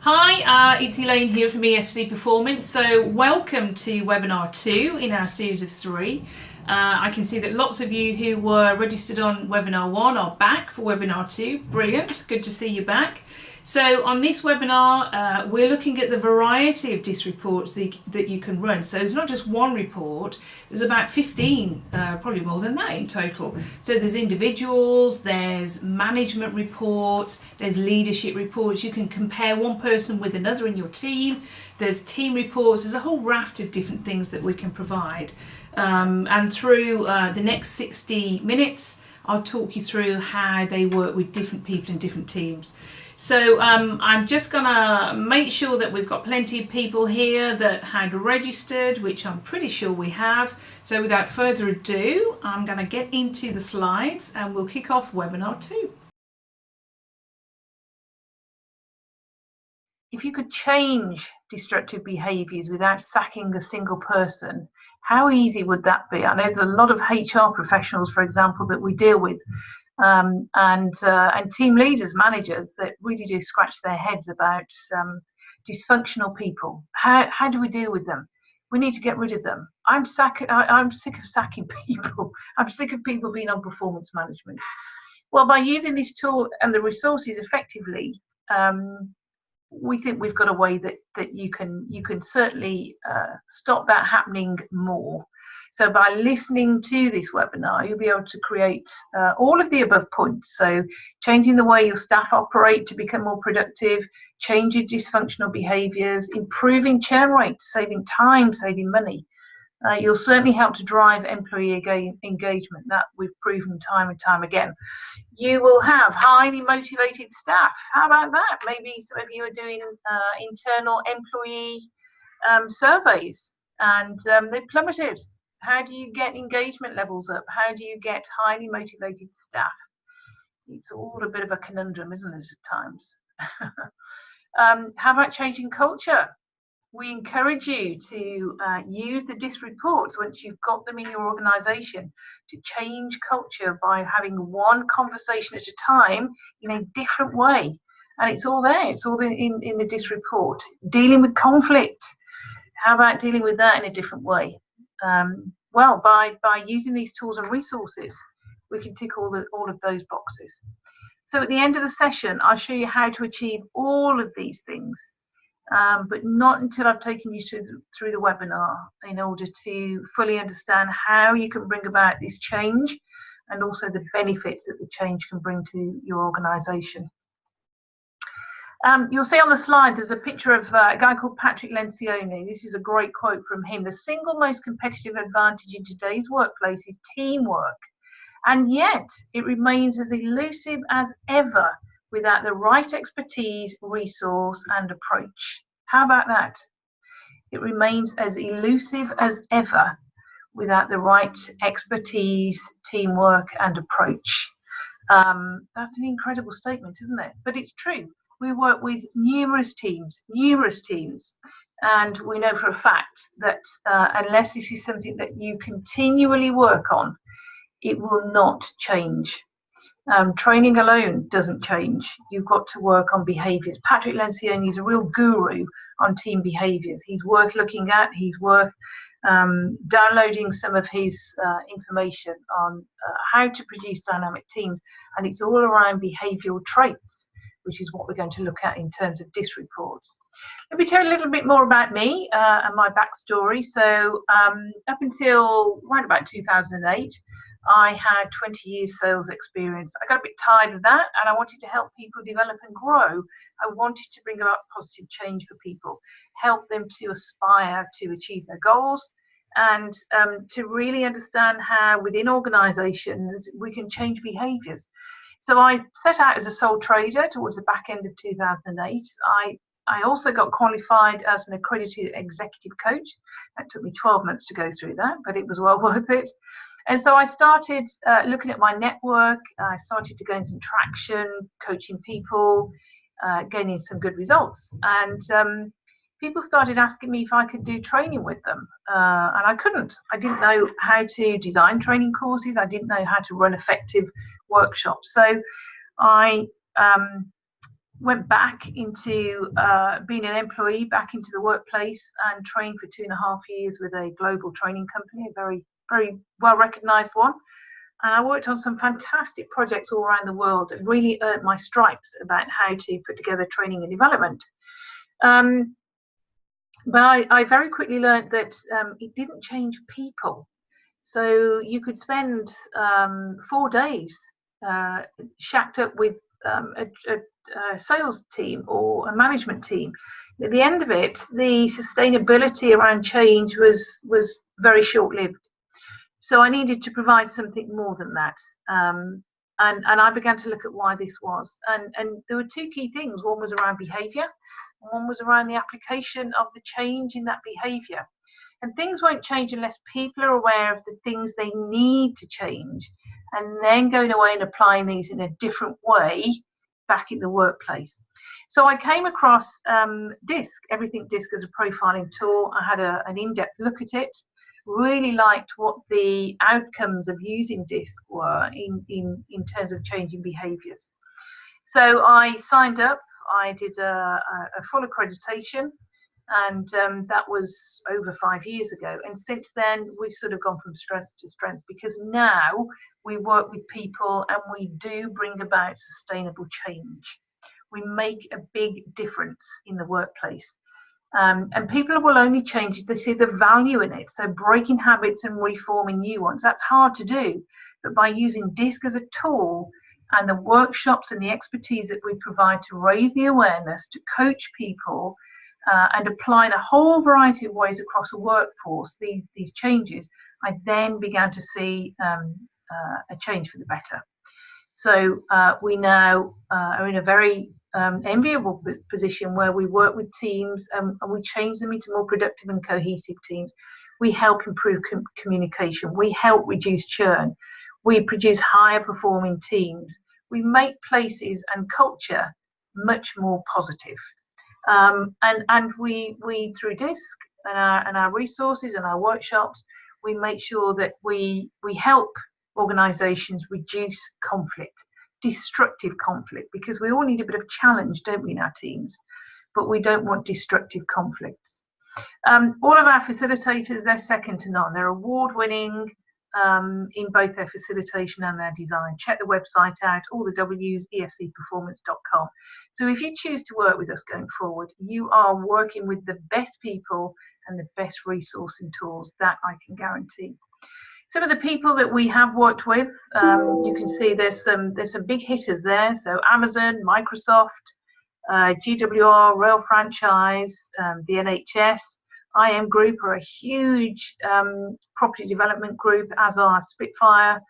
Hi, it's Elaine here from EFC Performance. So welcome to webinar 2 in our series of 3. I can see that lots of you who were registered on webinar 1 are back for webinar 2. Brilliant, good to see you back. So on this webinar, we're looking at the variety of DiSC reports that you can run. So there's not just one report, there's about 15, probably more than that in total. So there's individuals, there's management reports, there's leadership reports. You can compare one person with another in your team. There's team reports, there's a whole raft of different things that we can provide. And through the next 60 minutes, I'll talk you through how they work with different people in different teams. So I'm just gonna make sure that we've got plenty of people here that had registered, which I'm pretty sure we have. So without further ado, I'm gonna get into the slides and we'll kick off webinar 2. If you could change destructive behaviours without sacking a single person, how easy would that be? I know there's a lot of HR professionals, for example, that we deal with, and team leaders, managers that really do scratch their heads about dysfunctional people. How do we deal with them? We need to get rid of them. I'm sick of sacking people. I'm sick of people being on performance management. Well, by using this tool and the resources effectively, we think we've got a way that you can certainly stop that happening more. So by listening to this webinar, you'll be able to create all of the above points. So changing the way your staff operate to become more productive, changing dysfunctional behaviours, improving churn rates, saving time, saving money. You'll certainly help to drive employee engagement. That we've proven time and time again. You will have highly motivated staff. How about that? Maybe some of you are doing internal employee surveys and they've plummeted. How do you get engagement levels up? How do you get highly motivated staff? It's all a bit of a conundrum, isn't it, at times? How about changing culture? We encourage you to use the DiSC reports once you've got them in your organisation to change culture by having one conversation at a time in a different way. And it's all there, it's all in the DiSC report. Dealing with conflict, how about dealing with that in a different way? Well, by using these tools and resources, we can tick all of those boxes. So at the end of the session, I'll show you how to achieve all of these things. But not until I've taken you through the webinar in order to fully understand how you can bring about this change and also the benefits that the change can bring to your organisation. You'll see on the slide there's a picture of a guy called Patrick Lencioni. This is a great quote from him. The single most competitive advantage in today's workplace is teamwork, and yet it remains as elusive as ever without the right expertise, resource and approach. How about that? It remains as elusive as ever without the right expertise, teamwork and approach. That's an incredible statement, isn't it? But it's true. We work with numerous teams, and we know for a fact that unless this is something that you continually work on, it will not change. Training alone doesn't change. You've got to work on behaviours. Patrick Lencioni is a real guru on team behaviours. He's worth looking at. He's worth downloading some of his information on how to produce dynamic teams. And it's all around behavioural traits, which is what we're going to look at in terms of DiSC reports. Let me tell you a little bit more about me and my backstory. So up until right about 2008, I had 20 years sales experience. I got a bit tired of that and I wanted to help people develop and grow. I wanted to bring about positive change for people, help them to aspire to achieve their goals and to really understand how within organisations we can change behaviours. So I set out as a sole trader towards the back end of 2008. I also got qualified as an accredited executive coach. That took me 12 months to go through that, but it was well worth it. And so I started looking at my network. I started to gain some traction, coaching people, gaining some good results. And people started asking me if I could do training with them. And I couldn't. I didn't know how to design training courses. I didn't know how to run effective workshops. So I went back into being an employee, back into the workplace, and trained for 2.5 years with a global training company, a very, very well recognized one. And I worked on some fantastic projects all around the world and really earned my stripes about how to put together training and development. But I very quickly learned that it didn't change people. So you could spend 4 days shacked up with a sales team or a management team. At the end of it, the sustainability around change was very short-lived. So I needed to provide something more than that. And I began to look at why this was. And there were 2 key things. One was around behaviour, and one was around the application of the change in that behaviour. And things won't change unless people are aware of the things they need to change, and then going away and applying these in a different way back in the workplace. So I came across DiSC, everything DiSC as a profiling tool. I had an in-depth look at it, really liked what the outcomes of using DiSC were in terms of changing behaviours. So I signed up, I did a full accreditation, and that was over 5 years ago. And since then, we've sort of gone from strength to strength, because now we work with people and we do bring about sustainable change. We make a big difference in the workplace. And people will only change if they see the value in it. So breaking habits and reforming new ones, that's hard to do. But by using DiSC as a tool, and the workshops and the expertise that we provide to raise the awareness, to coach people, and applying a whole variety of ways across a workforce, these changes, I then began to see a change for the better. So we now are in a very enviable position where we work with teams and we change them into more productive and cohesive teams. We help improve communication. We help reduce churn. We produce higher performing teams. We make places and culture much more positive. And we through DiSC and our resources and our workshops, we make sure that we help organisations reduce conflict, destructive conflict, because we all need a bit of challenge, don't we, in our teams? But we don't want destructive conflicts. All of our facilitators, they're second to none. They're award-winning in both their facilitation and their design. Check the website out, all the W's, escperformance.com. So if you choose to work with us going forward, you are working with the best people and the best resourcing tools, that I can guarantee. Some of the people that we have worked with, you can see there's some big hitters there. So Amazon, Microsoft, GWR, Rail Franchise, the NHS, IM Group are a huge property development group, as are Spitfire,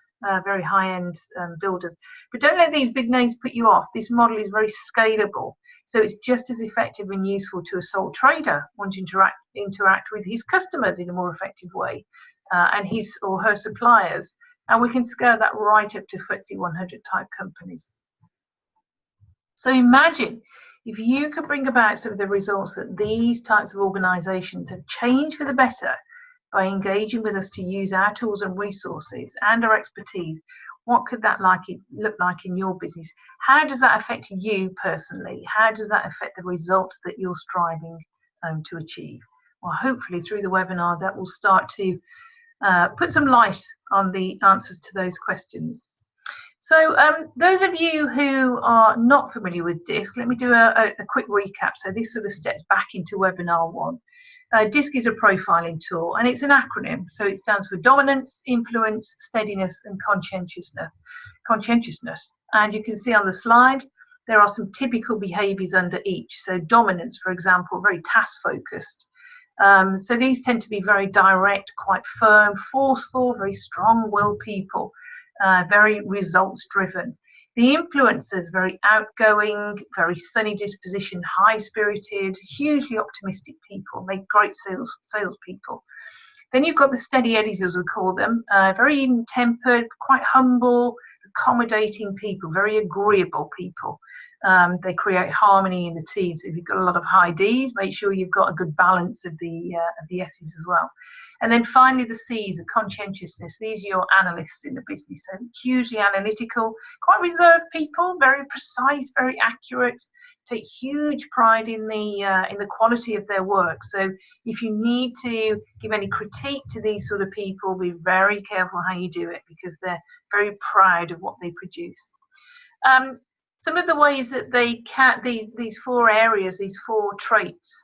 very high-end builders. But don't let these big names put you off. This model is very scalable, so it's just as effective and useful to a sole trader wanting to interact with his customers in a more effective way, and his or her suppliers. And we can scale that right up to FTSE 100 type companies. So imagine if you could bring about some of the results that these types of organisations have changed for the better by engaging with us to use our tools and resources and our expertise. What could that look like in your business? How does that affect you personally? How does that affect the results that you're striving to achieve? Well, hopefully through the webinar that will start to put some light on the answers to those questions. So those of you who are not familiar with DiSC, let me do a quick recap. So this sort of steps back into webinar 1. DiSC is a profiling tool, and it's an acronym. So it stands for dominance, influence, steadiness, and conscientiousness. And you can see on the slide, there are some typical behaviours under each. So dominance, for example, very task focused. So these tend to be very direct, quite firm, forceful, very strong-willed people. Very results driven. The influencers, very outgoing, very sunny disposition, high spirited, hugely optimistic people, make great sales people. Then you've got the steady eddies, as we call them, very even tempered, quite humble, accommodating people, very agreeable people. They create harmony in the team. So if you've got a lot of high Ds, make sure you've got a good balance of the S's as well. And then finally, the C's, the conscientiousness. These are your analysts in the business. So hugely analytical, quite reserved people, very precise, very accurate, take huge pride in the quality of their work. So if you need to give any critique to these sort of people, be very careful how you do it, because they're very proud of what they produce. Some of the ways that they can, these four areas, these four traits,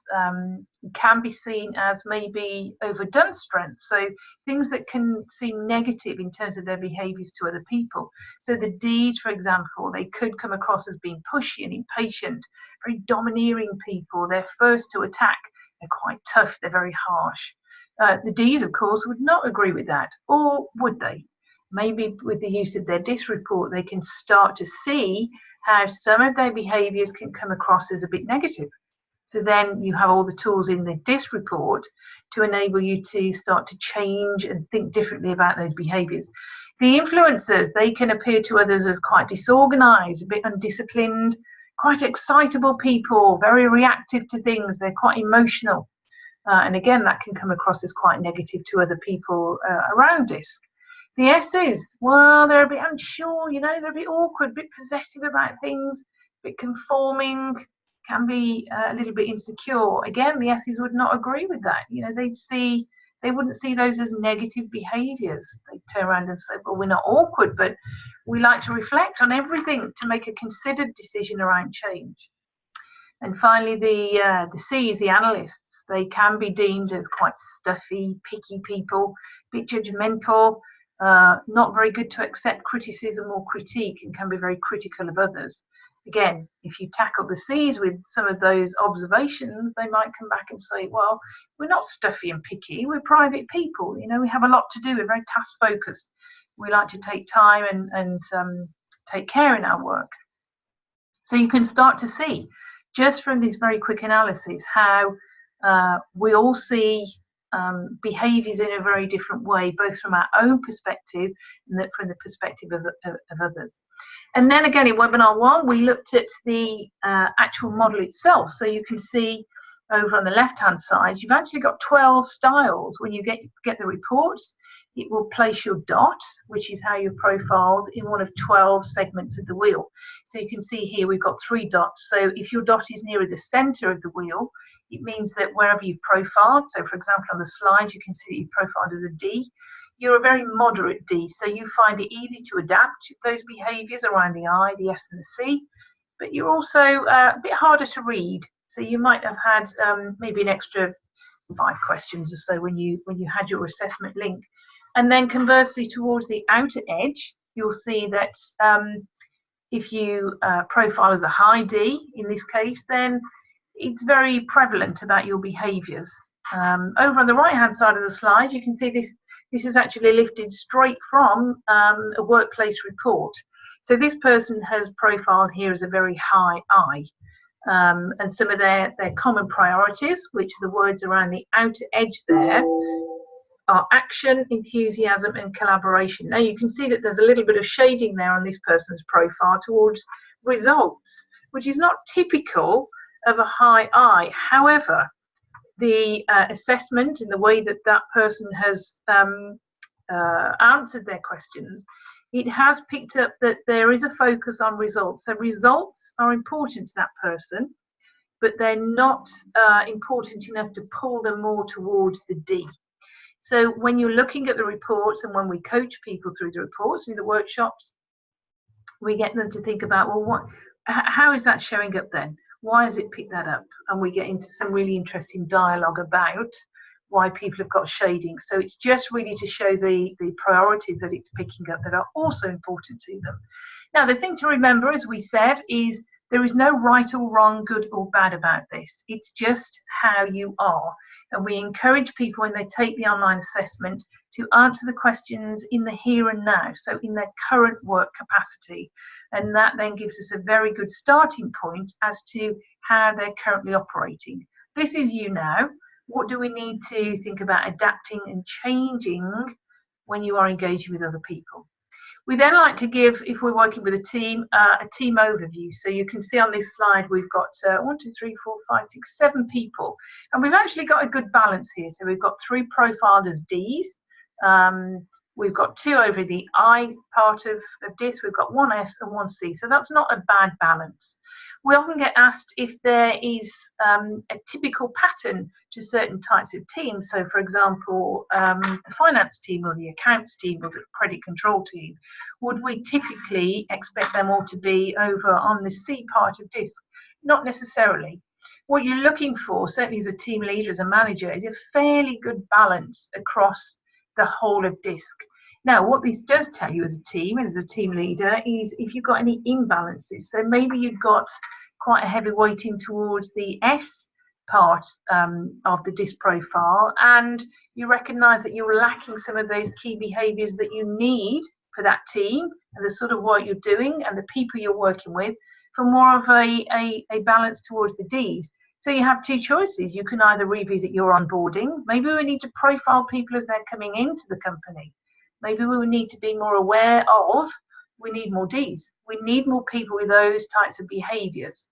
can be seen as maybe overdone strengths. So things that can seem negative in terms of their behaviours to other people. So the Ds, for example, they could come across as being pushy and impatient, very domineering people. They're first to attack. They're quite tough. They're very harsh. The Ds, of course, would not agree with that, or would they? Maybe with the use of their DiSC report, they can start to see how some of their behaviours can come across as a bit negative. So then you have all the tools in the DiSC report to enable you to start to change and think differently about those behaviours. The influencers, they can appear to others as quite disorganised, a bit undisciplined, quite excitable people, very reactive to things. They're quite emotional. And again, that can come across as quite negative to other people around DiSC. The S's, well, they're a bit unsure, you know, they're a bit awkward, a bit possessive about things, a bit conforming, can be a little bit insecure. Again, the S's would not agree with that. You know, they wouldn't see those as negative behaviours. They'd turn around and say, well, we're not awkward, but we like to reflect on everything to make a considered decision around change. And finally, the C's, the analysts, they can be deemed as quite stuffy, picky people, a bit judgmental, not very good to accept criticism or critique, and can be very critical of others. Again, if you tackle the C's with some of those observations, they might come back and say, well, we're not stuffy and picky, we're private people, you know, we have a lot to do, we're very task focused, we like to take time and take care in our work. So you can start to see, just from this very quick analysis, how we all see behaviours in a very different way, both from our own perspective and from the perspective of others. And then again, in webinar 1, we looked at the actual model itself. So you can see over on the left-hand side, you've actually got 12 styles. When you get the reports, it will place your dot, which is how you're profiled, in one of 12 segments of the wheel. So you can see here we've got 3 dots. So if your dot is nearer the centre of the wheel, it means that wherever you've profiled, so for example on the slide you can see that you've profiled as a D, you're a very moderate D, so you find it easy to adapt those behaviours around the I, the S and the C, but you're also a bit harder to read. So you might have had maybe an extra 5 questions or so when you had your assessment link. And then conversely, towards the outer edge, you'll see that if you profile as a high D in this case, then it's very prevalent about your behaviours. Over on the right hand side of the slide, you can see this is actually lifted straight from a workplace report. So this person has profiled here as a very high I. And some of their common priorities, which are the words around the outer edge there, are action, enthusiasm and collaboration. Now you can see that there's a little bit of shading there on this person's profile towards results, which is not typical of a high I. However, the assessment and the way that that person has answered their questions, it has picked up that there is a focus on results. So results are important to that person, but they're not important enough to pull them more towards the D. So when you're looking at the reports, and when we coach people through the reports, through the workshops, we get them to think about, well, how is that showing up then? Why has it picked that up? And we get into some really interesting dialogue about why people have got shading. So it's just really to show the priorities that it's picking up that are also important to them. Now, the thing to remember, as we said, is there is no right or wrong, good or bad about this. It's just how you are. And we encourage people when they take the online assessment to answer the questions in the here and now, so in their current work capacity. And that then gives us a very good starting point as to how they're currently operating. This is you now. What do we need to think about adapting and changing when you are engaging with other people? We then like to give, if we're working with a team overview. So you can see on this slide we've got 1, 2, 3, 4, 5, 6, 7 people, and we've actually got a good balance here. So we've got 3 profiled as Ds. We've got 2 over the I part of DiSC. We've got 1 S and 1 C. So that's not a bad balance. We often get asked if there is a typical pattern to certain types of teams. So, for example, the finance team or the accounts team or the credit control team, would we typically expect them all to be over on the C part of DiSC? Not necessarily. What you're looking for, certainly as a team leader, as a manager, is a fairly good balance across the whole of DiSC. Now, what this does tell you as a team and as a team leader is if you've got any imbalances. So maybe you've got quite a heavy weighting towards the S part of the DiSC profile, and you recognise that you're lacking some of those key behaviours that you need for that team and the sort of work you're doing and the people you're working with, for more of a balance towards the Ds. So you have 2 choices. You can either revisit your onboarding. Maybe we need to profile people as they're coming into the company. Maybe we need to be more aware of, we need more Ds. We need more people with those types of behaviours.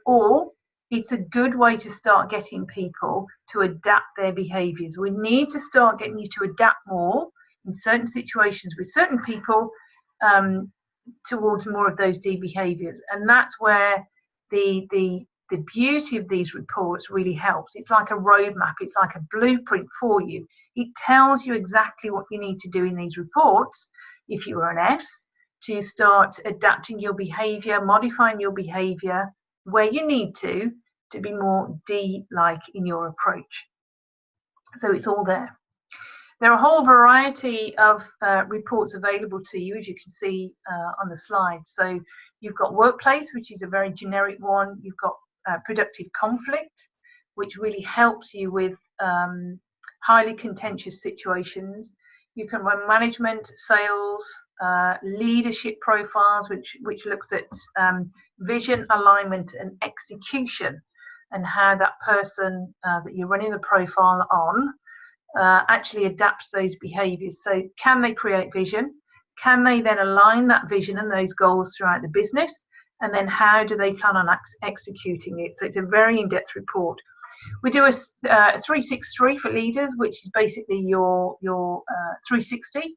Or it's a good way to start getting people to adapt their behaviours. We need to start getting you to adapt more in certain situations with certain people towards more of those D behaviours. And that's where the beauty of these reports really helps. It's like a roadmap. It's like a blueprint for you. It tells you exactly what you need to do in these reports, if you are an S, to start adapting your behaviour, modifying your behaviour where you need to be more D-like in your approach. So it's all there. There are a whole variety of reports available to you, as you can see on the slide. So you've got workplace, which is a very generic one. You've got productive conflict, which really helps you with highly contentious situations. You can run management, sales, leadership profiles, which looks at vision, alignment, and execution, and how that person that you're running the profile on actually adapts those behaviours. So can they create vision? Can they then align that vision and those goals throughout the business? And then how do they plan on executing it? So it's a very in-depth report. We do a 363 for leaders, which is basically your 360.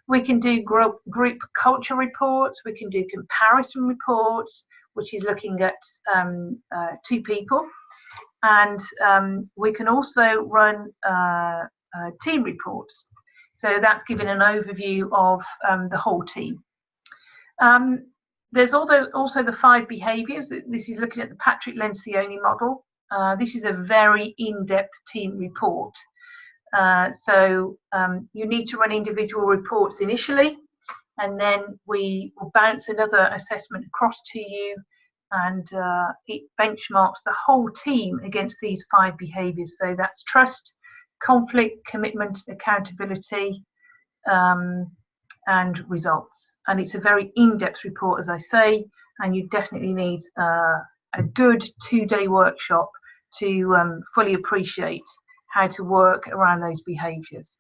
We can do group culture reports. We can do comparison reports, which is looking at 2 people. And we can also run team reports. So that's giving an overview of the whole team. There's also the 5 behaviours. This is looking at the Patrick Lencioni model. This is a very in-depth team report. So you need to run individual reports initially, and then we will bounce another assessment across to you, and it benchmarks the whole team against these 5 behaviours. So that's trust, conflict, commitment, accountability, and results. And it's a very in-depth report, as I say, and you definitely need a good 2-day workshop to fully appreciate how to work around those behaviours.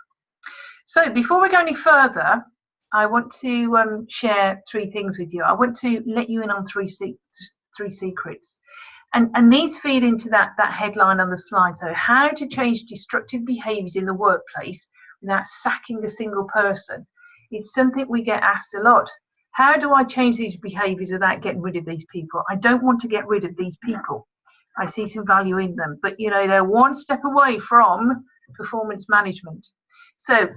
So before we go any further, I want to share 3 things with you. I want to let you in on 3 secrets. And these feed into that headline on the slide. So how to change destructive behaviours in the workplace without sacking a single person. It's something we get asked a lot. How do I change these behaviours without getting rid of these people? I don't want to get rid of these people. I see some value in them, but you know, they're one step away from performance management. So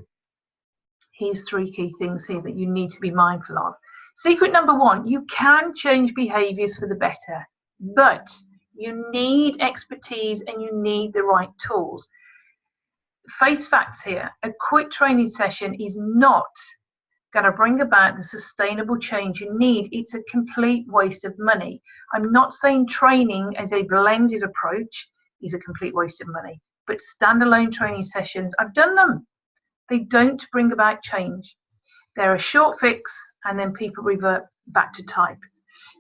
here's 3 key things here that you need to be mindful of. Secret number 1, you can change behaviours for the better, but you need expertise and you need the right tools. Face facts here, a quick training session is not going to bring about the sustainable change you need. It's a complete waste of money. I'm not saying training as a blended approach is a complete waste of money, but standalone training sessions, I've done them. They don't bring about change. They're a short fix and then people revert back to type.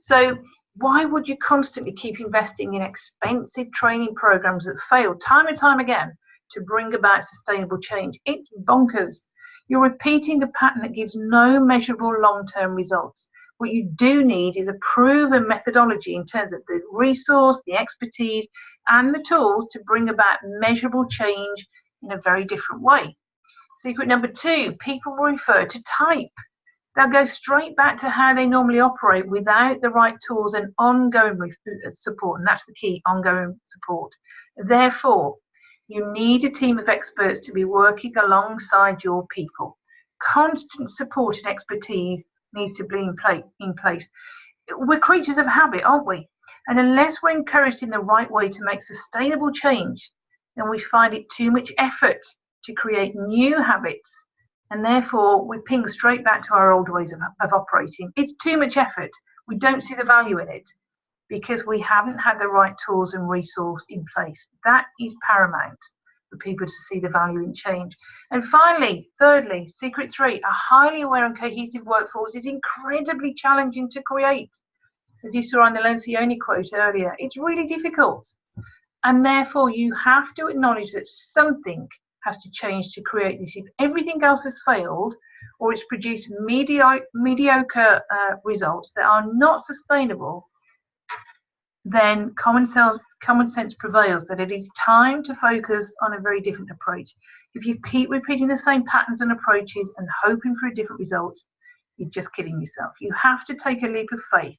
So why would you constantly keep investing in expensive training programs that fail time and time again to bring about sustainable change? It's bonkers. You're repeating a pattern that gives no measurable long-term results. What you do need is a proven methodology in terms of the resource, the expertise, and the tools to bring about measurable change in a very different way. Secret number 2, people will refer to type. They'll go straight back to how they normally operate without the right tools and ongoing support, and that's the key, ongoing support. Therefore, you need a team of experts to be working alongside your people. Constant support and expertise needs to be in place. We're creatures of habit, aren't we? And unless we're encouraged in the right way to make sustainable change, then we find it too much effort to create new habits, and therefore we ping straight back to our old ways of operating. It's too much effort. We don't see the value in it because we haven't had the right tools and resource in place. That is paramount for people to see the value in change. And finally, thirdly, secret 3, a highly aware and cohesive workforce is incredibly challenging to create. As you saw on the Lencioni quote earlier, it's really difficult. And therefore, you have to acknowledge that something has to change to create this. If everything else has failed, or it's produced mediocre results that are not sustainable, then common sense prevails that it is time to focus on a very different approach. If you keep repeating the same patterns and approaches and hoping for different results, you're just kidding yourself. You have to take a leap of faith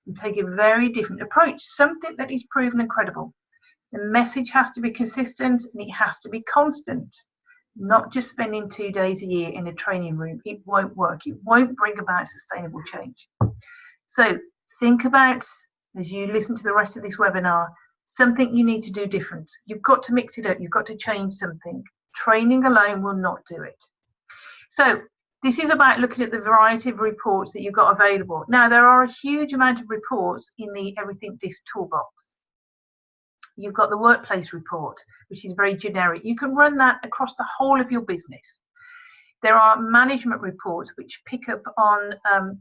and take a very different approach, something that is proven and credible. The message has to be consistent and it has to be constant, not just spending 2 days a year in a training room. It won't work. It won't bring about sustainable change. So think about, as you listen to the rest of this webinar, something you need to do different. You've got to mix it up. You've got to change something. Training alone will not do it. So this is about looking at the variety of reports that you've got available. Now, there are a huge amount of reports in the Everything DiSC toolbox. You've got the workplace report, which is very generic. You can run that across the whole of your business. There are management reports which pick up on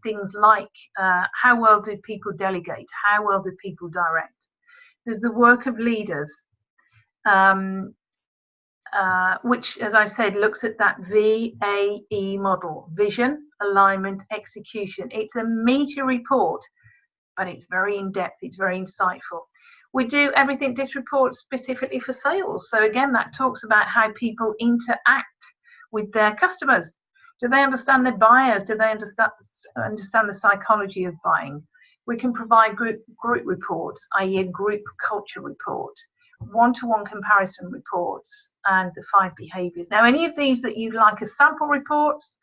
things like how well do people delegate, how well do people direct. There's the work of leaders, which, as I said, looks at that VAE model: vision, alignment, execution. It's a meaty report, but it's very in-depth, it's very insightful. We do Everything DiSC report specifically for sales. So again, that talks about how people interact with their customers. Do they understand their buyers? Do they understand the psychology of buying? We can provide group reports, i.e. a group culture report, one-to-one comparison reports, and the 5 behaviours. Now, any of these that you'd like as sample reports,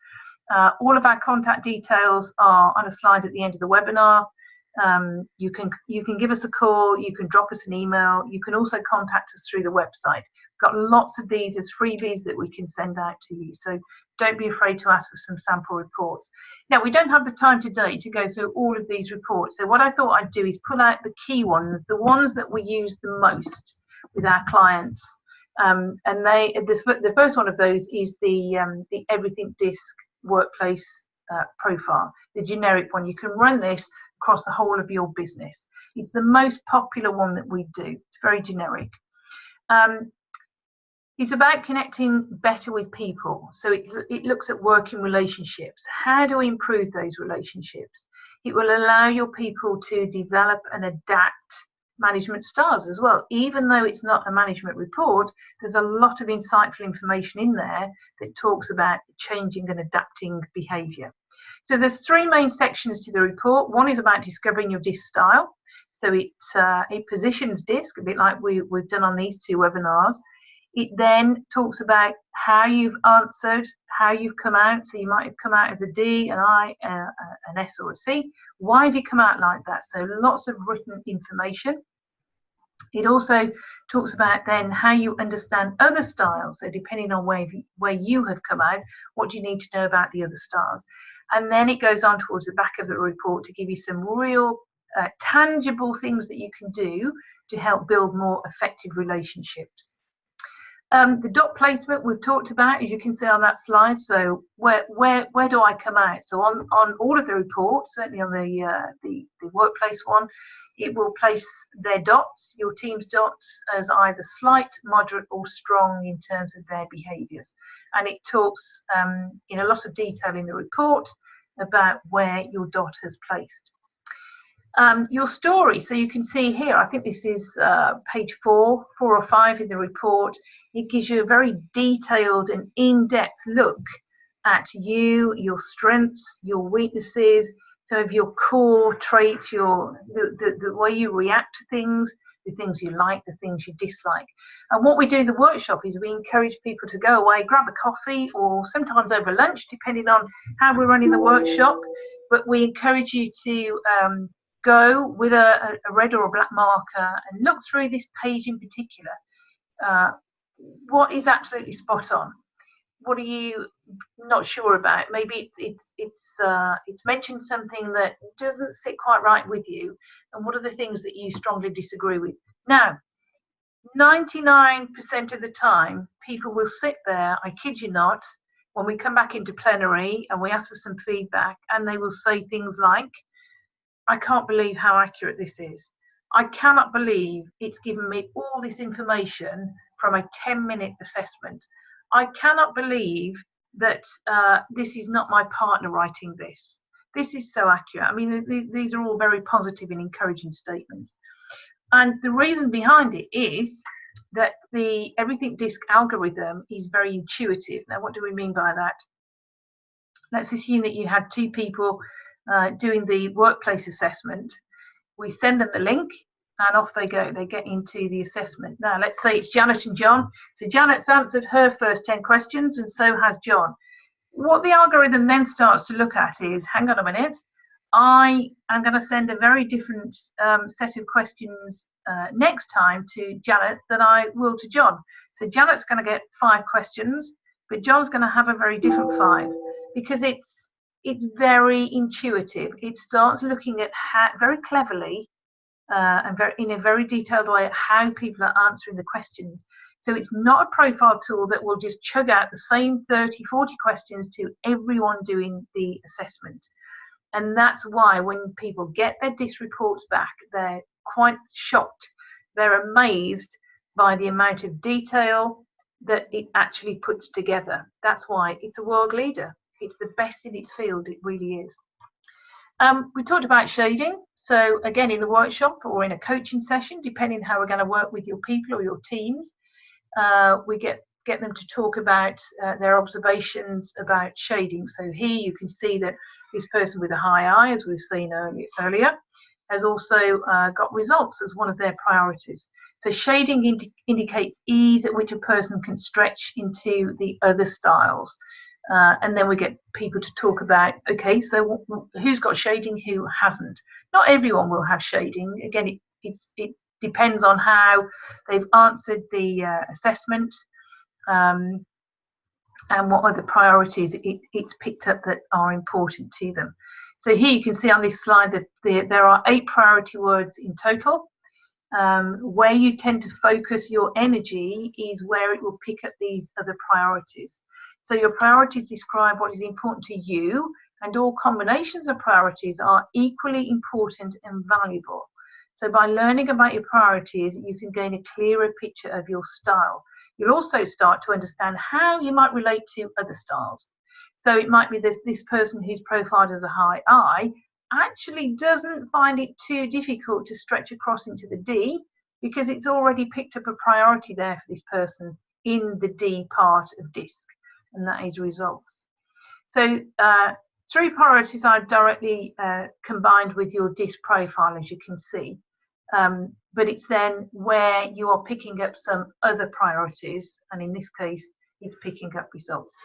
all of our contact details are on a slide at the end of the webinar. You can give us a call, you can drop us an email, you can also contact us through the website. We've got lots of these as freebies that we can send out to you, so don't be afraid to ask for some sample reports. Now, we don't have the time today to go through all of these reports, so what I thought I'd do is pull out the key ones, the ones that we use the most with our clients, and the first one of those is the Everything DiSC workplace profile, the generic one. You can run this across the whole of your business. It's the most popular one that we do. It's very generic. It's about connecting better with people. So it looks at working relationships. How do we improve those relationships? It will allow your people to develop and adapt management styles as well. Even though it's not a management report, there's a lot of insightful information in there that talks about changing and adapting behaviour. So there's 3 main sections to the report. One is about discovering your DiSC style. So it positions DiSC, a bit like we've done on these 2 webinars. It then talks about how you've answered, how you've come out. So you might have come out as a D, an I, an S or a C. Why have you come out like that? So lots of written information. It also talks about then how you understand other styles. So depending on where you have come out, what do you need to know about the other styles? And then it goes on towards the back of the report to give you some real tangible things that you can do to help build more effective relationships. The dot placement we've talked about, as you can see on that slide. So where do I come out? So on all of the reports, certainly on the workplace one, it will place their dots, your team's dots, as either slight, moderate or strong in terms of their behaviours. and it talks in a lot of detail in the report about where your dot has placed. Your story, so you can see here, I think this is page 4 or 5 in the report. It gives you a very detailed and in-depth look at you, your strengths, your weaknesses, some of your core traits, the way you react to things, the things you like, the things you dislike. And what we do in the workshop is we encourage people to go away, grab a coffee, or sometimes over lunch, depending on how we're running the workshop. But we encourage you to go with a red or a black marker and look through this page in particular. What is absolutely spot on? What are you not sure about? Maybe it's mentioned something that doesn't sit quite right with you, and what are the things that you strongly disagree with? Now, 99% of the time, people will sit there, I kid you not, when we come back into plenary and we ask for some feedback, and they will say things like, I can't believe how accurate this is. I cannot believe it's given me all this information from a 10-minute assessment. I cannot believe that this is not my partner writing this. This is so accurate. I mean, these are all very positive and encouraging statements. And the reason behind it is that the Everything DiSC algorithm is very intuitive. Now, what do we mean by that? Let's assume that you had 2 people doing the workplace assessment. We send them the link and off they go. They get into the assessment. Now, let's say it's Janet and John. So Janet's answered her first 10 questions, and so has John. What the algorithm then starts to look at is, hang on a minute, I am going to send a very different set of questions next time to Janet than I will to John. So Janet's going to get 5 questions, but John's going to have a very different 5, because it's very intuitive. It starts looking at how, very cleverly and in a very detailed way, at how people are answering the questions. So it's not a profile tool that will just chug out the same 30, 40 questions to everyone doing the assessment. And that's why when people get their DiSC reports back, they're quite shocked. They're amazed by the amount of detail that it actually puts together. That's why it's a world leader. It's the best in its field, it really is. We talked about shading. So again, in the workshop or in a coaching session, depending how we're going to work with your people or your teams, we get them to talk about their observations about shading. So here you can see that this person with a high I, as we've seen earlier, has also got results as one of their priorities. So shading indicates ease at which a person can stretch into the other styles. And then we get people to talk about, okay, so who's got shading, who hasn't? Not everyone will have shading. Again, it depends on how they've answered the assessment and what other priorities it's picked up that are important to them. So here you can see on this slide that there are 8 priority words in total. Where you tend to focus your energy is where it will pick up these other priorities. So your priorities describe what is important to you, and all combinations of priorities are equally important and valuable. So by learning about your priorities, you can gain a clearer picture of your style. You'll also start to understand how you might relate to other styles. So it might be that this person who's profiled as a high I actually doesn't find it too difficult to stretch across into the D, because it's already picked up a priority there for this person in the D part of DiSC, and that is results. So 3 priorities are directly combined with your DiSC profile, as you can see. But it's then where you are picking up some other priorities, and in this case, it's picking up results.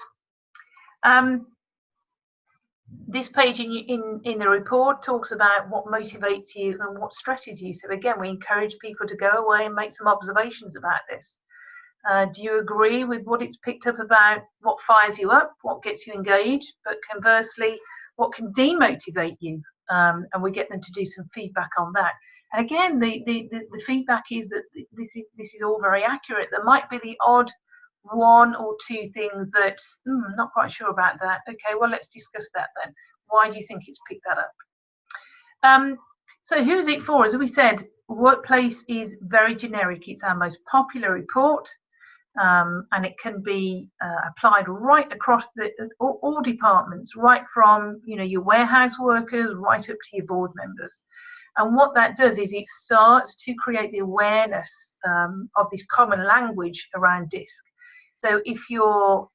This page in the report talks about what motivates you and what stresses you. So again, we encourage people to go away and make some observations about this. Do you agree with what it's picked up about what fires you up, what gets you engaged, but conversely, what can demotivate you? And we get them to do some feedback on that. And again, the feedback is that this is all very accurate. There might be the odd 1 or 2 things that not quite sure about that. Okay, well, let's discuss that then. Why do you think it's picked that up? So who is it for? As we said, workplace is very generic. It's our most popular report. and it can be applied right across all departments, right from your warehouse workers right up to your board members. And what that does is it starts to create the awareness of this common language around DiSC. So if you're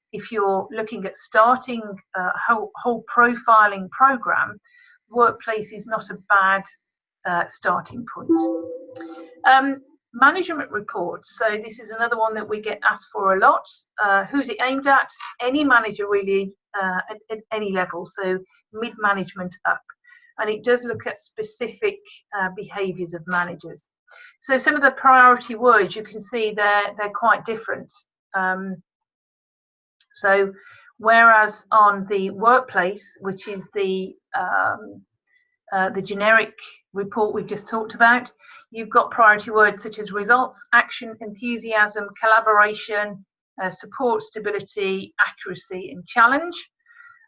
looking at starting a whole profiling program, workplace is not a bad starting point. Management reports. So this is another one that we get asked for a lot. Who's it aimed at? Any manager really at any level, so mid-management up. And it does look at specific behaviours of managers. So some of the priority words, you can see they're quite different. So whereas on the workplace, which is the generic report we've just talked about, you've got priority words such as results, action, enthusiasm, collaboration, support, stability, accuracy, and challenge.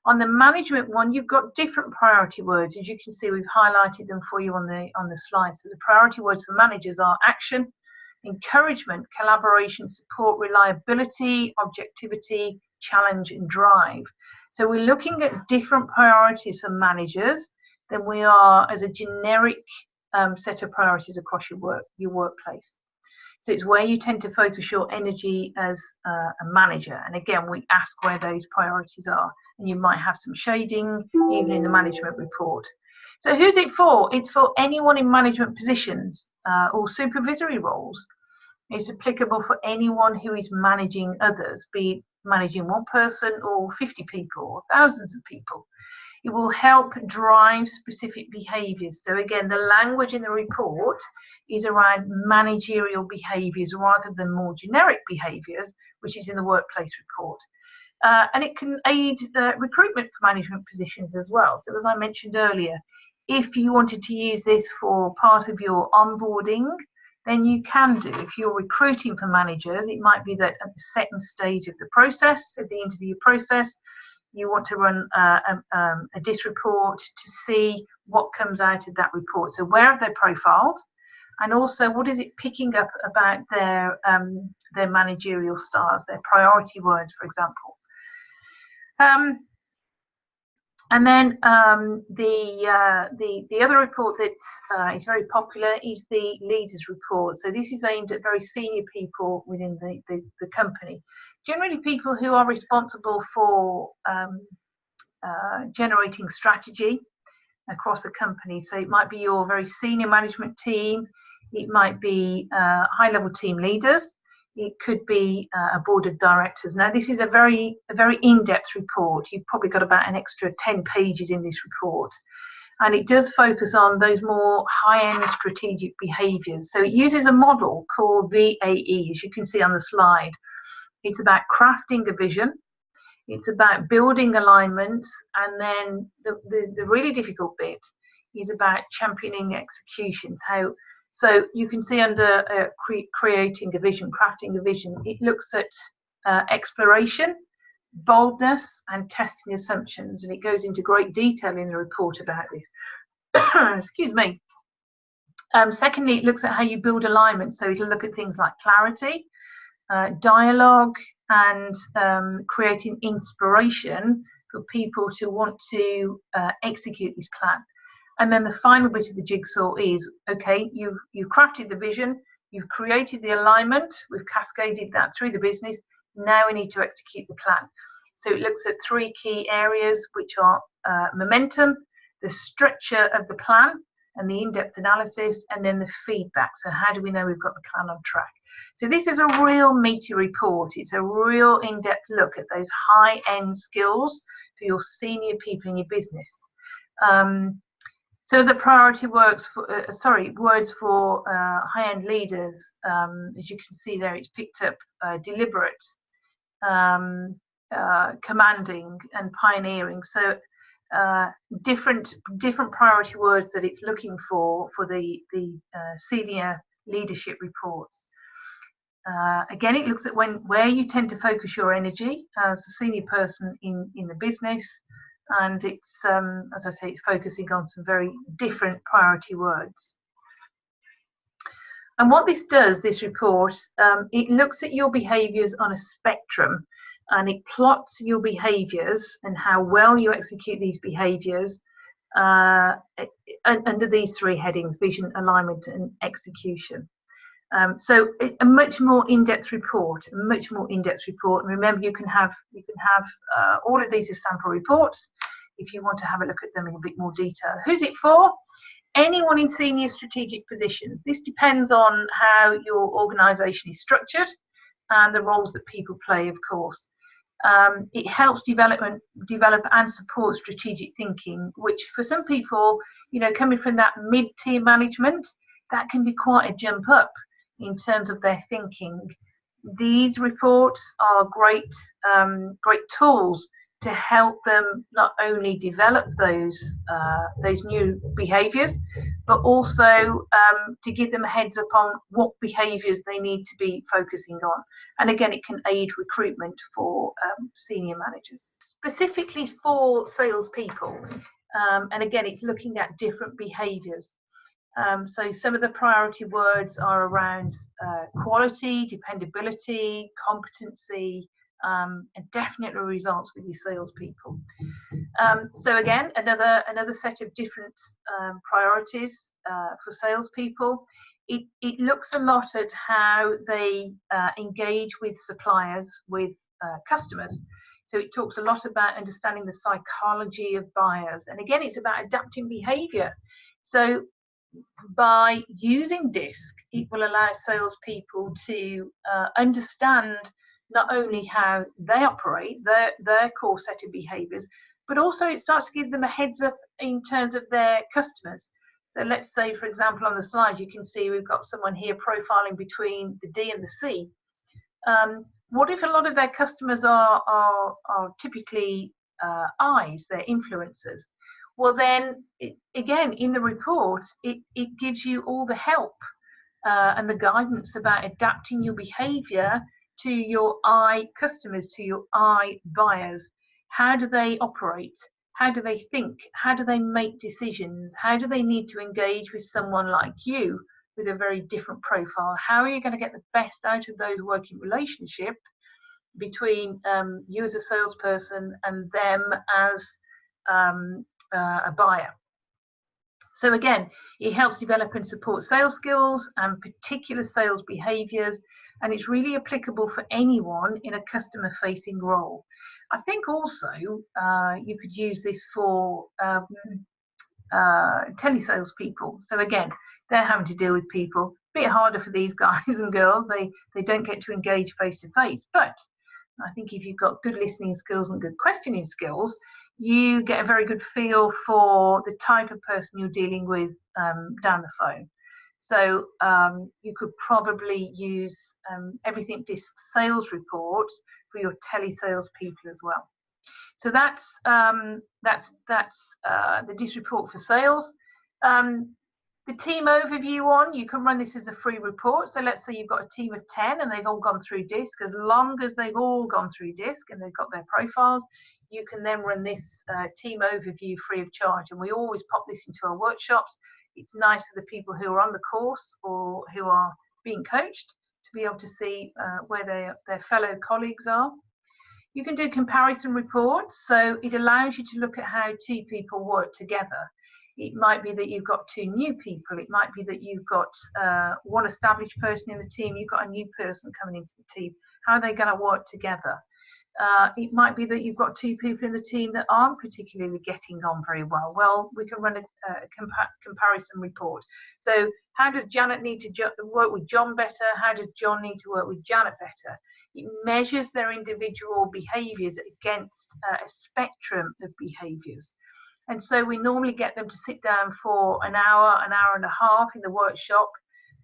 On the management one, you've got different priority words. As you can see, we've highlighted them for you on the slide. So the priority words for managers are action, encouragement, collaboration, support, reliability, objectivity, challenge, and drive. So we're looking at different priorities for managers than we are as a generic set of priorities across your workplace. So it's where you tend to focus your energy as a manager. And again, we ask where those priorities are. And you might have some shading even in the management report. So who's it for? It's for anyone in management positions or supervisory roles. It's applicable for anyone who is managing others, be it managing one person or 50 people or thousands of people. It will help drive specific behaviours. So again, the language in the report is around managerial behaviours rather than more generic behaviours, which is in the workplace report. And it can aid recruitment for management positions as well. So as I mentioned earlier, if you wanted to use this for part of your onboarding, then you can do. If you're recruiting for managers, it might be that at the second stage of the process, of the interview process, you want to run a DiSC report to see what comes out of that report. So where have they profiled? And also, what is it picking up about their managerial styles, their priority words, for example? And then the other report that is very popular is the leaders report. So this is aimed at very senior people within the company, generally people who are responsible for generating strategy across the company. So it might be your very senior management team, it might be high-level team leaders, it could be a board of directors. Now, this is a very in-depth report. You've probably got about an extra 10 pages in this report. And it does focus on those more high-end strategic behaviours. So it uses a model called VAE, as you can see on the slide. It's about crafting a vision. It's about building alignments. And then the really difficult bit is about championing executions. So you can see under creating a vision, crafting a vision, it looks at exploration, boldness, and testing assumptions, and it goes into great detail in the report about this. Excuse me. Secondly, it looks at how you build alignment, so it'll look at things like clarity, dialogue, and creating inspiration for people to want to execute this plan. And then the final bit of the jigsaw is, okay, you've crafted the vision, you've created the alignment, we've cascaded that through the business, now we need to execute the plan. So it looks at three key areas, which are momentum, the structure of the plan, and the in-depth analysis, and then the feedback. So how do we know we've got the plan on track? So this is a real meaty report. It's a real in-depth look at those high-end skills for your senior people in your business. So the priority words for high-end leaders, as you can see there, it's picked up deliberate, commanding, and pioneering. So different priority words that it's looking for the senior leadership reports. Again, it looks at where you tend to focus your energy as a senior person in the business. And it's, as I say, it's focusing on some very different priority words. And what this does, this report, it looks at your behaviours on a spectrum, and it plots your behaviours and how well you execute these behaviours under these three headings: vision, alignment, and execution. So a much more in-depth report, And remember, you can have all of these as sample reports if you want to have a look at them in a bit more detail. Who's it for? Anyone in senior strategic positions. This depends on how your organisation is structured and the roles that people play, of course. It helps develop and support strategic thinking, which for some people, coming from that mid-tier management, that can be quite a jump up in terms of their thinking. These reports are great tools to help them not only develop those new behaviours, but also to give them a heads up on what behaviours they need to be focusing on. And again, it can aid recruitment for senior managers. Specifically for salespeople, and again, it's looking at different behaviours. So some of the priority words are around quality, dependability, competency, and definitely results with your salespeople. So again, another set of different priorities for salespeople. It looks a lot at how they engage with suppliers, with customers. So it talks a lot about understanding the psychology of buyers. And again, it's about adapting behaviour. So by using DiSC, it will allow salespeople to understand not only how they operate, their core set of behaviours, but also it starts to give them a heads up in terms of their customers. So let's say, for example, on the slide, you can see we've got someone here profiling between the D and the C. What if a lot of their customers are typically I's, they're influencers? Well, then, again, in the report, it gives you all the help and the guidance about adapting your behaviour to your I customers, to your I buyers. How do they operate? How do they think? How do they make decisions? How do they need to engage with someone like you with a very different profile? How are you going to get the best out of those working relationships between you as a salesperson and them as a buyer? So again, it helps develop and support sales skills and particular sales behaviours, and it's really applicable for anyone in a customer-facing role. I think also you could use this for telesales people. So again, they're having to deal with people. A bit harder for these guys and girls. They don't get to engage face-to-face. But I think if you've got good listening skills and good questioning skills, you get a very good feel for the type of person you're dealing with down the phone. So you could probably use Everything DiSC sales report for your telesales people as well. So that's the DiSC report for sales. The team overview you can run this as a free report. So let's say you've got a team of 10 and they've all gone through DiSC. As long as they've all gone through DiSC and they've got their profiles, you can then run this team overview free of charge. And we always pop this into our workshops. It's nice for the people who are on the course or who are being coached to be able to see where their fellow colleagues are. You can do comparison reports. So it allows you to look at how two people work together. It might be that you've got two new people. It might be that you've got one established person in the team. You've got a new person coming into the team. How are they going to work together? It might be that you've got two people in the team that aren't particularly getting on very well. Well, we can run a comparison report. So how does Janet need to work with John better? How does John need to work with Janet better? It measures their individual behaviours against a spectrum of behaviours. And so we normally get them to sit down for an hour and a half in the workshop.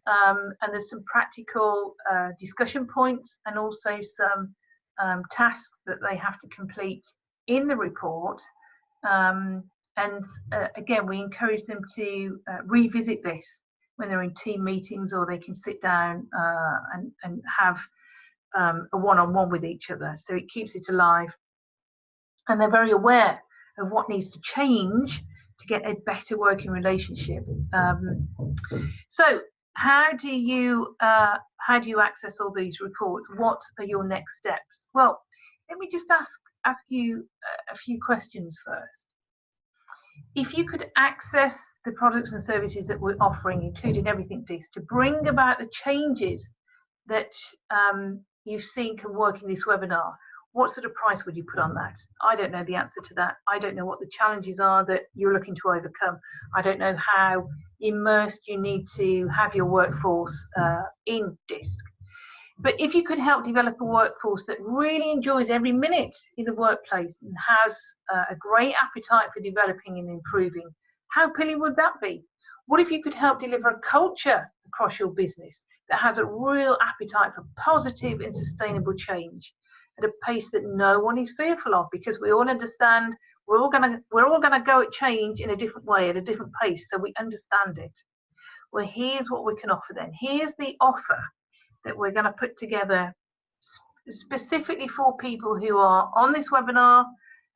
And there's some practical discussion points and also some tasks that they have to complete in the report. Again, we encourage them to revisit this when they're in team meetings, or they can sit down and have a one-on-one with each other. So it keeps it alive. And they're very aware of what needs to change to get a better working relationship. So how do you access all these reports? What are your next steps? Well, let me just ask you a few questions first. If you could access the products and services that we're offering, including everything DiSC, to bring about the changes that you've seen can work in this webinar, what sort of price would you put on that? I don't know the answer to that. I don't know what the challenges are that you're looking to overcome. I don't know how immersed you need to have your workforce in DiSC. But if you could help develop a workforce that really enjoys every minute in the workplace and has a great appetite for developing and improving, how appealing would that be? What if you could help deliver a culture across your business that has a real appetite for positive and sustainable change at a pace that no one is fearful of, because we all understand we're all gonna go at change in a different way, at a different pace, so we understand it. Well, here's what we can offer then. Here's the offer that we're going to put together specifically for people who are on this webinar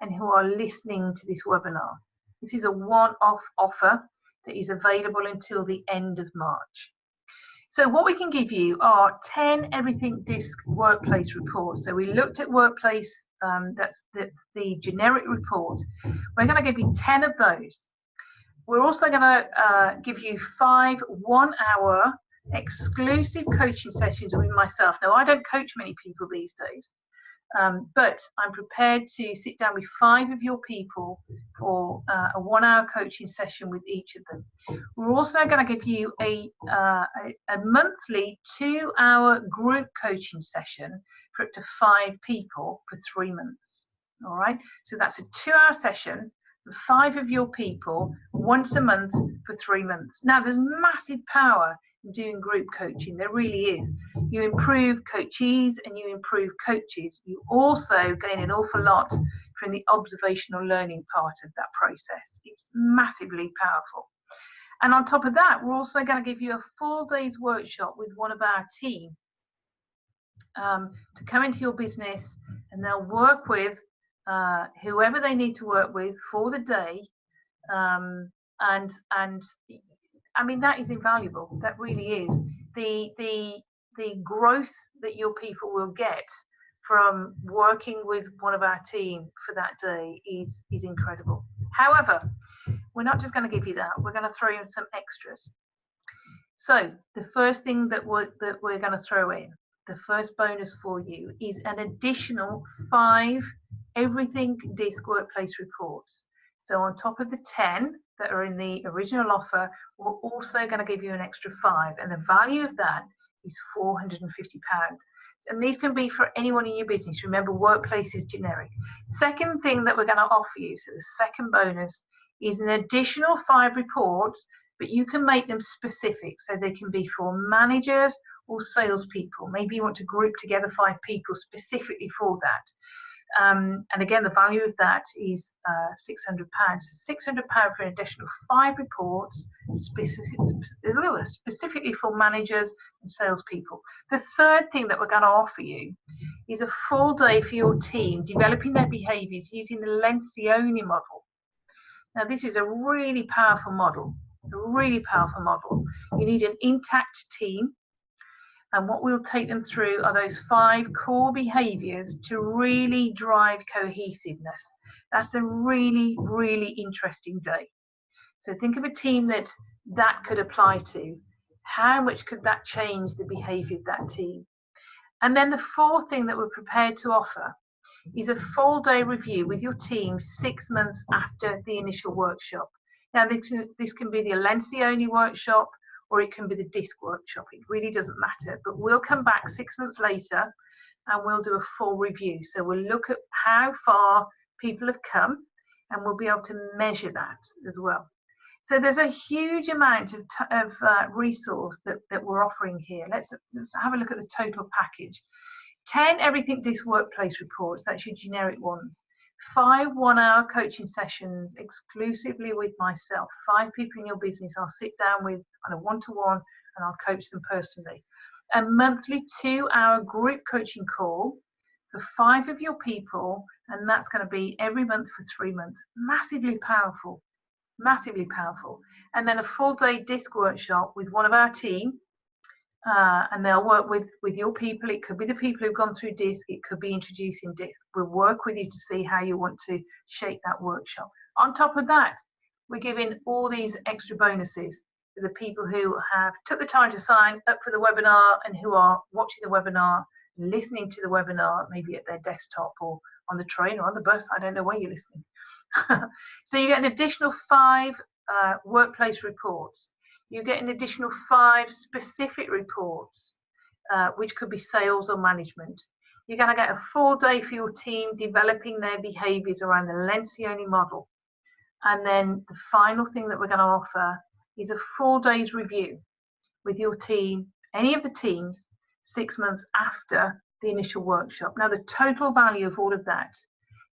and who are listening to this webinar. This is a one-off offer that is available until the end of March. So what we can give you are 10 Everything DiSC workplace reports. So we looked at workplace, that's the generic report. We're going to give you 10 of those. We're also going to give you 5 one-hour exclusive coaching sessions with myself. Now, I don't coach many people these days, but I'm prepared to sit down with 5 of your people for a one-hour coaching session with each of them. We're also going to give you a monthly 2-hour group coaching session for up to 5 people for 3 months. All right, so that's a 2-hour session for 5 of your people once a month for 3 months. Now, there's massive power doing group coaching. There really is. You improve coachees and you improve coaches. You also gain an awful lot from the observational learning part of that process. It's massively powerful. And on top of that, we're also going to give you a full day's workshop with one of our team to come into your business, and they'll work with whoever they need to work with for the day, and I mean, that is invaluable. That really is. The growth that your people will get from working with one of our team for that day is incredible. However, we're not just going to give you that. We're going to throw in some extras. So the first thing that we're going to throw in, the first bonus for you, is an additional 5 Everything DiSC workplace reports. So on top of the 10 that are in the original offer, we're also going to give you an extra 5, and the value of that is £450. And these can be for anyone in your business. Remember, workplace is generic. Second thing that we're going to offer you, so the second bonus, is an additional 5 reports, but you can make them specific, so they can be for managers or salespeople. Maybe you want to group together 5 people specifically for that. And again, the value of that is £600. So £600 for an additional 5 reports specifically for managers and salespeople. The third thing that we're going to offer you is a full day for your team developing their behaviours using the Lencioni model. Now, this is a really powerful model, You need an intact team. And what we'll take them through are those 5 core behaviours to really drive cohesiveness. That's a really, really interesting day. So think of a team that could apply to. How much could that change the behaviour of that team? And then the fourth thing that we're prepared to offer is a full day review with your team 6 months after the initial workshop. Now, this can be the Lencioni workshop, or it can be the DiSC workshop. It really doesn't matter, but we'll come back 6 months later and we'll do a full review. So we'll look at how far people have come, and we'll be able to measure that as well. So there's a huge amount of resource that we're offering here. Let's have a look at the total package. 10 Everything DiSC workplace reports, that's your generic ones. 5 one-hour coaching sessions exclusively with myself. 5 people in your business I'll sit down with on a one-to-one and I'll coach them personally. A monthly 2-hour group coaching call for 5 of your people, and that's going to be every month for 3 months. Massively powerful, massively powerful. And then a full day DiSC workshop with one of our team and they'll work with your people. It could be the people who've gone through DiSC, it could be introducing DiSC. We'll work with you to see how you want to shape that workshop. On top of that, we're giving all these extra bonuses to the people who have took the time to sign up for the webinar and who are watching the webinar, listening to the webinar, maybe at their desktop or on the train or on the bus. I don't know where you're listening. So you get an additional 5 workplace reports. You get an additional 5 specific reports, which could be sales or management. You're going to get a full day for your team developing their behaviours around the Lencioni model. And then the final thing that we're going to offer is a 4 days review with your team, any of the teams, 6 months after the initial workshop. Now, the total value of all of that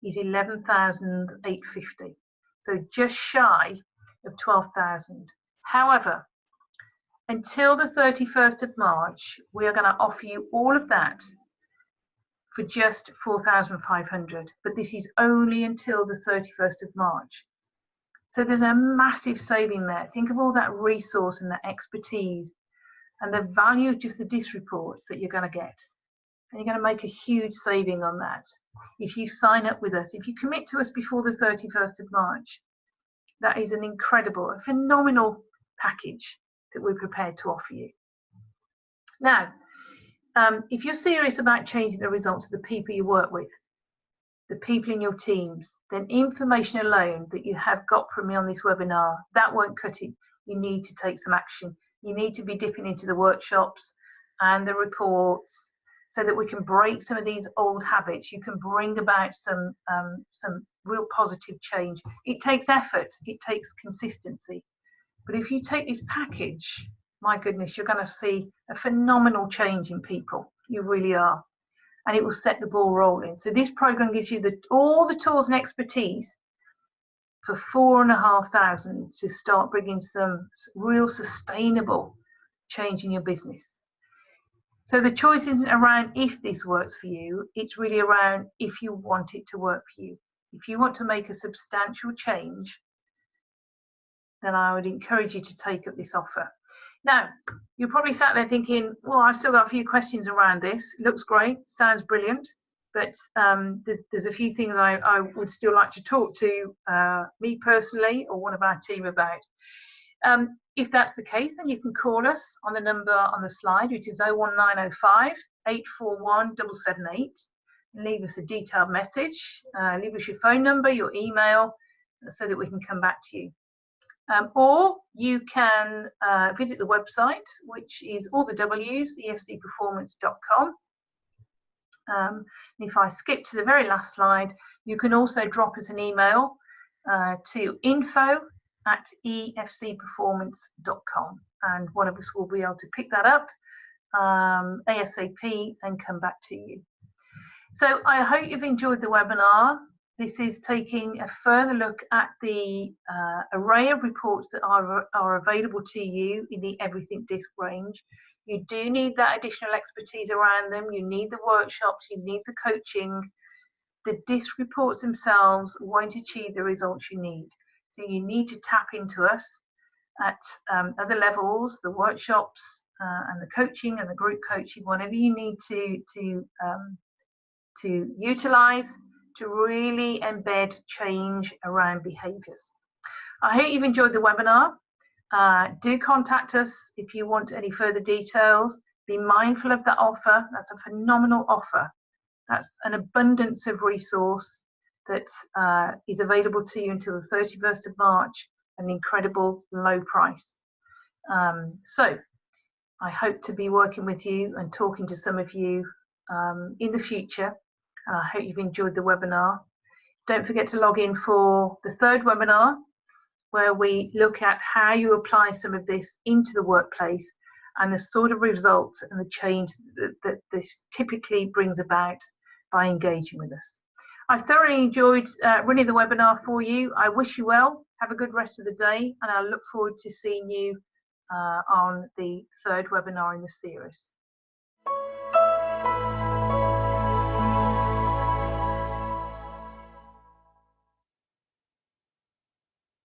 is 11,850, so just shy of 12,000. However, until the 31st of March, we are going to offer you all of that for just 4,500, but this is only until the 31st of March. So there's a massive saving there. Think of all that resource and that expertise and the value of just the DiSC reports that you're going to get. And you're going to make a huge saving on that. If you sign up with us, if you commit to us before the 31st of March, that is an incredible, a phenomenal package that we're prepared to offer you. Now, if you're serious about changing the results of the people you work with, the people in your teams, then information alone that you have got from me on this webinar, that won't cut it. You need to take some action. You need to be dipping into the workshops and the reports so that we can break some of these old habits. You can bring about some real positive change. It takes effort, it takes consistency. But if you take this package, my goodness, you're going to see a phenomenal change in people. You really are. And it will set the ball rolling. So this program gives you all the tools and expertise for 4,500 to start bringing some real sustainable change in your business. So the choice isn't around if this works for you, it's really around if you want it to work for you. If you want to make a substantial change, then I would encourage you to take up this offer. Now, you're probably sat there thinking, well, I've still got a few questions around this. It looks great, sounds brilliant, but there's a few things I would still like to talk to me personally or one of our team about. If that's the case, then you can call us on the number on the slide, which is 01905 841 778. Leave us a detailed message. Leave us your phone number, your email, so that we can come back to you. Or you can visit the website, which is all the W's, efcperformance.com. If I skip to the very last slide, you can also drop us an email to info@efcperformance.com, and one of us will be able to pick that up ASAP and come back to you. So I hope you've enjoyed the webinar. This is taking a further look at the array of reports that are available to you in the Everything DiSC range. You do need that additional expertise around them. You need the workshops. You need the coaching. The DiSC reports themselves won't achieve the results you need. So you need to tap into us at other levels, the workshops and the coaching and the group coaching, whatever you need to utilize to really embed change around behaviours. I hope you've enjoyed the webinar. Do contact us if you want any further details. Be mindful of that offer. That's a phenomenal offer. That's an abundance of resource that is available to you until the 31st of March, an incredible low price. So I hope to be working with you and talking to some of you in the future. I hope you've enjoyed the webinar. Don't forget to log in for the third webinar, where we look at how you apply some of this into the workplace and the sort of results and the change that this typically brings about by engaging with us. I've thoroughly enjoyed running the webinar for you. I wish you well. Have a good rest of the day, and I look forward to seeing you on the third webinar in the series.